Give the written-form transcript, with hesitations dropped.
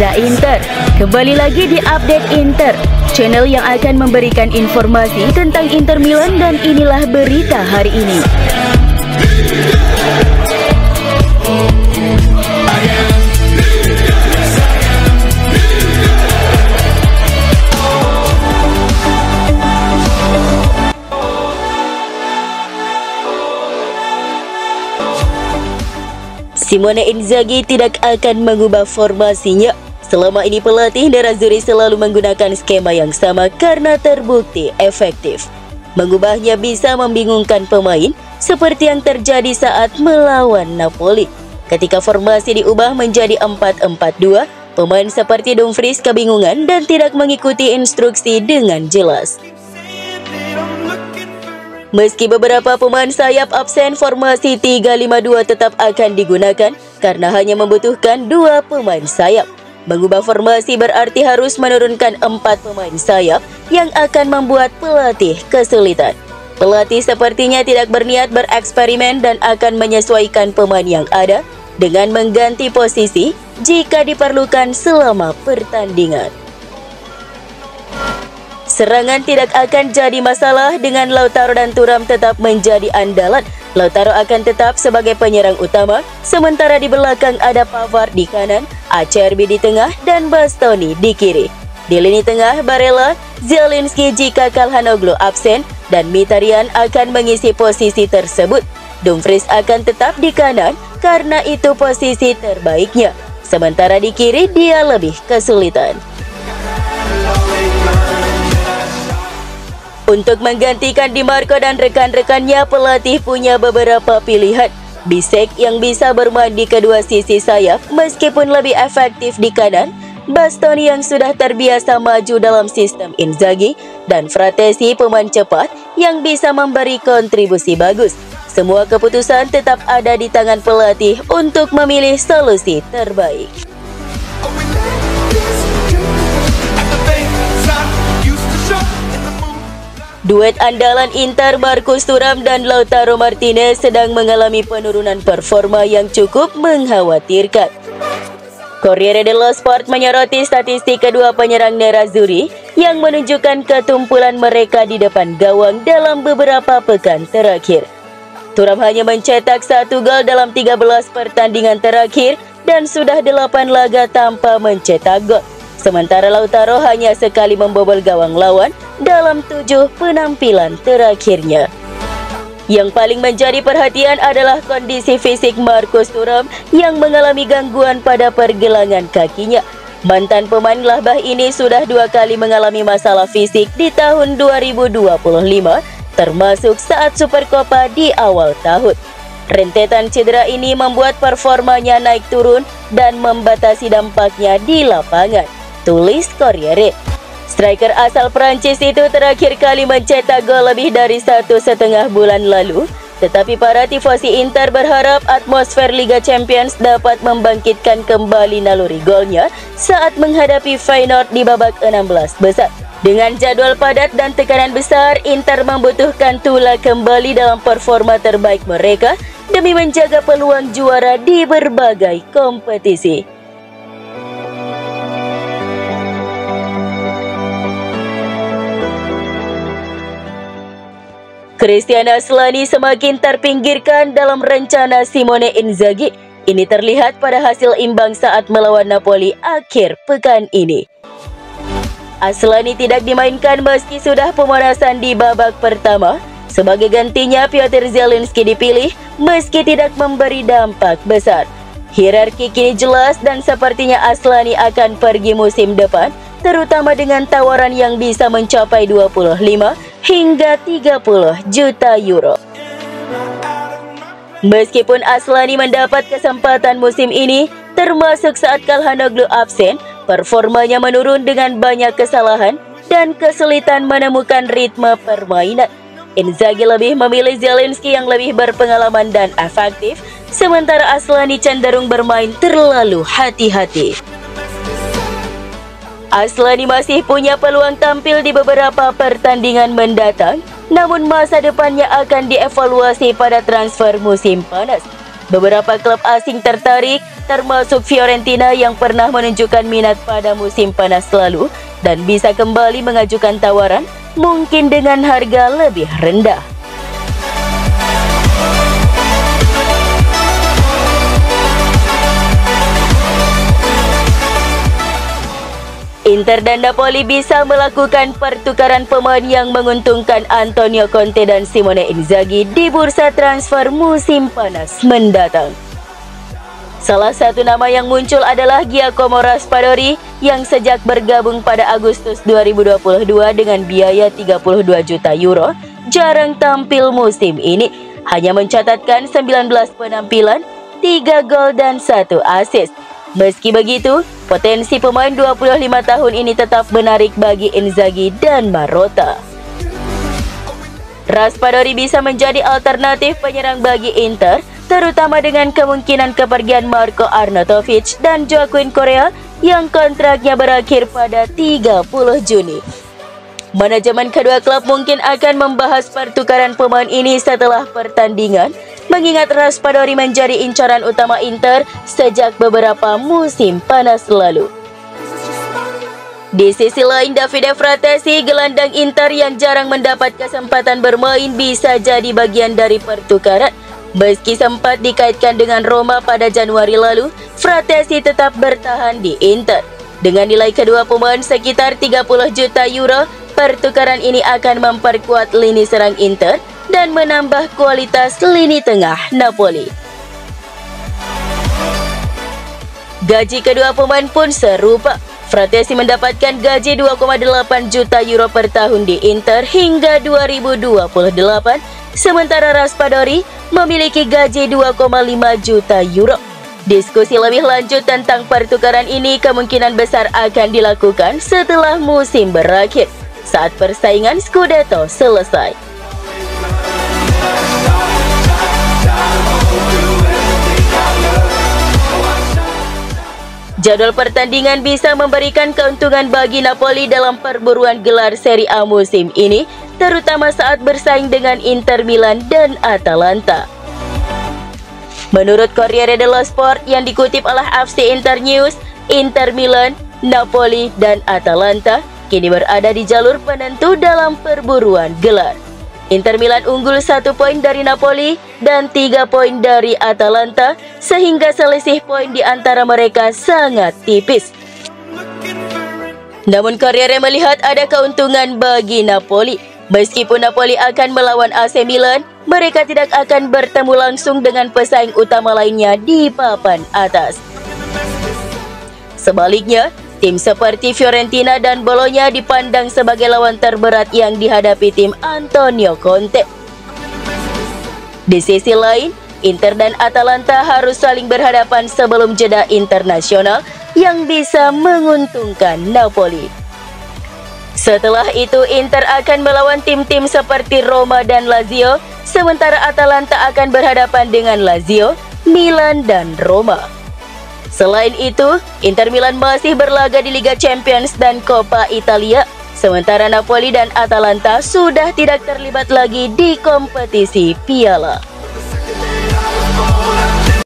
Reza Inter. Kembali lagi di Update Inter, channel yang akan memberikan informasi tentang Inter Milan, dan inilah berita hari ini. Simone Inzaghi tidak akan mengubah formasinya. Selama ini pelatih Nerazzurri selalu menggunakan skema yang sama karena terbukti efektif. Mengubahnya bisa membingungkan pemain, seperti yang terjadi saat melawan Napoli. Ketika formasi diubah menjadi 4-4-2, pemain seperti Dumfries kebingungan dan tidak mengikuti instruksi dengan jelas. Meski beberapa pemain sayap absen, formasi 3-5-2 tetap akan digunakan karena hanya membutuhkan 2 pemain sayap. Mengubah formasi berarti harus menurunkan 4 pemain sayap yang akan membuat pelatih kesulitan. Pelatih sepertinya tidak berniat bereksperimen dan akan menyesuaikan pemain yang ada dengan mengganti posisi jika diperlukan selama pertandingan. Serangan tidak akan jadi masalah dengan Lautaro dan Thuram tetap menjadi andalan. Lautaro akan tetap sebagai penyerang utama, sementara di belakang ada Pavard di kanan, Acerbi di tengah, dan Bastoni di kiri. Di lini tengah, Barella, Zielinski jika Calhanoglu absen, dan Mkhitaryan akan mengisi posisi tersebut. Dumfries akan tetap di kanan karena itu posisi terbaiknya, sementara di kiri dia lebih kesulitan. Untuk menggantikan Di Marco dan rekan-rekannya, pelatih punya beberapa pilihan. Bisek yang bisa bermain di kedua sisi sayap meskipun lebih efektif di kanan, Bastoni yang sudah terbiasa maju dalam sistem Inzaghi, dan Fratesi pemain cepat yang bisa memberi kontribusi bagus. Semua keputusan tetap ada di tangan pelatih untuk memilih solusi terbaik. Duet andalan Inter Marcus Thuram dan Lautaro Martinez sedang mengalami penurunan performa yang cukup mengkhawatirkan. Corriere dello Sport menyoroti statistik kedua penyerang Nerazzurri yang menunjukkan ketumpulan mereka di depan gawang dalam beberapa pekan terakhir. Thuram hanya mencetak 1 gol dalam 13 pertandingan terakhir dan sudah 8 laga tanpa mencetak gol. Sementara Lautaro hanya sekali membobol gawang lawan dalam 7 penampilan terakhirnya. Yang paling menjadi perhatian adalah kondisi fisik Marcus Thuram yang mengalami gangguan pada pergelangan kakinya. Mantan pemain Lahbah ini sudah 2 kali mengalami masalah fisik di tahun 2025, termasuk saat Supercopa di awal tahun. Rentetan cedera ini membuat performanya naik turun dan membatasi dampaknya di lapangan, tulis Corriere. Striker asal Prancis itu terakhir kali mencetak gol lebih dari 1,5 bulan lalu, tetapi para tifosi Inter berharap atmosfer Liga Champions dapat membangkitkan kembali naluri golnya saat menghadapi Feyenoord di babak 16 besar. Dengan jadwal padat dan tekanan besar, Inter membutuhkan tular kembali dalam performa terbaik mereka demi menjaga peluang juara di berbagai kompetisi. Christian Aslani semakin terpinggirkan dalam rencana Simone Inzaghi. Ini terlihat pada hasil imbang saat melawan Napoli akhir pekan ini. Aslani tidak dimainkan meski sudah pemanasan di babak pertama. Sebagai gantinya, Piotr Zielinski dipilih meski tidak memberi dampak besar. Hierarki kini jelas dan sepertinya Aslani akan pergi musim depan, terutama dengan tawaran yang bisa mencapai 25 hingga 30 juta euro. Meskipun Aslani mendapat kesempatan musim ini, termasuk saat Calhanoglu absen, performanya menurun dengan banyak kesalahan dan kesulitan menemukan ritme permainan. Inzaghi lebih memilih Zielinski yang lebih berpengalaman dan efektif, sementara Aslani cenderung bermain terlalu hati-hati. Aslani masih punya peluang tampil di beberapa pertandingan mendatang, namun masa depannya akan dievaluasi pada transfer musim panas. Beberapa klub asing tertarik, termasuk Fiorentina yang pernah menunjukkan minat pada musim panas lalu dan bisa kembali mengajukan tawaran, mungkin dengan harga lebih rendah. Inter dan Napoli bisa melakukan pertukaran pemain yang menguntungkan Antonio Conte dan Simone Inzaghi di bursa transfer musim panas mendatang. Salah satu nama yang muncul adalah Giacomo Raspadori yang sejak bergabung pada Agustus 2022 dengan biaya 32 juta euro jarang tampil musim ini, hanya mencatatkan 19 penampilan, 3 gol dan 1 assist. Meski begitu, potensi pemain 25 tahun ini tetap menarik bagi Inzaghi dan Marotta. Raspadori bisa menjadi alternatif penyerang bagi Inter, terutama dengan kemungkinan kepergian Marko Arnautovic dan Joaquin Correa yang kontraknya berakhir pada 30 Juni. Manajemen kedua klub mungkin akan membahas pertukaran pemain ini setelah pertandingan, mengingat Raspadori menjadi incaran utama Inter sejak beberapa musim panas lalu. Di sisi lain, Davide Fratesi, gelandang Inter yang jarang mendapat kesempatan bermain, bisa jadi bagian dari pertukaran. Meski sempat dikaitkan dengan Roma pada Januari lalu, Fratesi tetap bertahan di Inter. Dengan nilai kedua pemain sekitar 30 juta euro, pertukaran ini akan memperkuat lini serang Inter dan menambah kualitas lini tengah Napoli. Gaji kedua pemain pun serupa. Fratesi mendapatkan gaji 2,8 juta euro per tahun di Inter hingga 2028, sementara Raspadori memiliki gaji 2,5 juta euro. Diskusi lebih lanjut tentang pertukaran ini kemungkinan besar akan dilakukan setelah musim berakhir, saat persaingan Scudetto selesai. Jadwal pertandingan bisa memberikan keuntungan bagi Napoli dalam perburuan gelar Serie A musim ini, terutama saat bersaing dengan Inter Milan dan Atalanta. Menurut Corriere dello Sport yang dikutip oleh FC Internews, Inter Milan, Napoli, dan Atalanta kini berada di jalur penentu dalam perburuan gelar. Inter Milan unggul 1 poin dari Napoli dan 3 poin dari Atalanta, sehingga selisih poin di antara mereka sangat tipis. Namun Corriere melihat ada keuntungan bagi Napoli. Meskipun Napoli akan melawan AC Milan, mereka tidak akan bertemu langsung dengan pesaing utama lainnya di papan atas. Sebaliknya, tim seperti Fiorentina dan Bologna dipandang sebagai lawan terberat yang dihadapi tim Antonio Conte. Di sisi lain, Inter dan Atalanta harus saling berhadapan sebelum jeda internasional yang bisa menguntungkan Napoli. Setelah itu, Inter akan melawan tim-tim seperti Roma dan Lazio, sementara Atalanta akan berhadapan dengan Lazio, Milan, dan Roma. Selain itu, Inter Milan masih berlaga di Liga Champions dan Coppa Italia, sementara Napoli dan Atalanta sudah tidak terlibat lagi di kompetisi piala.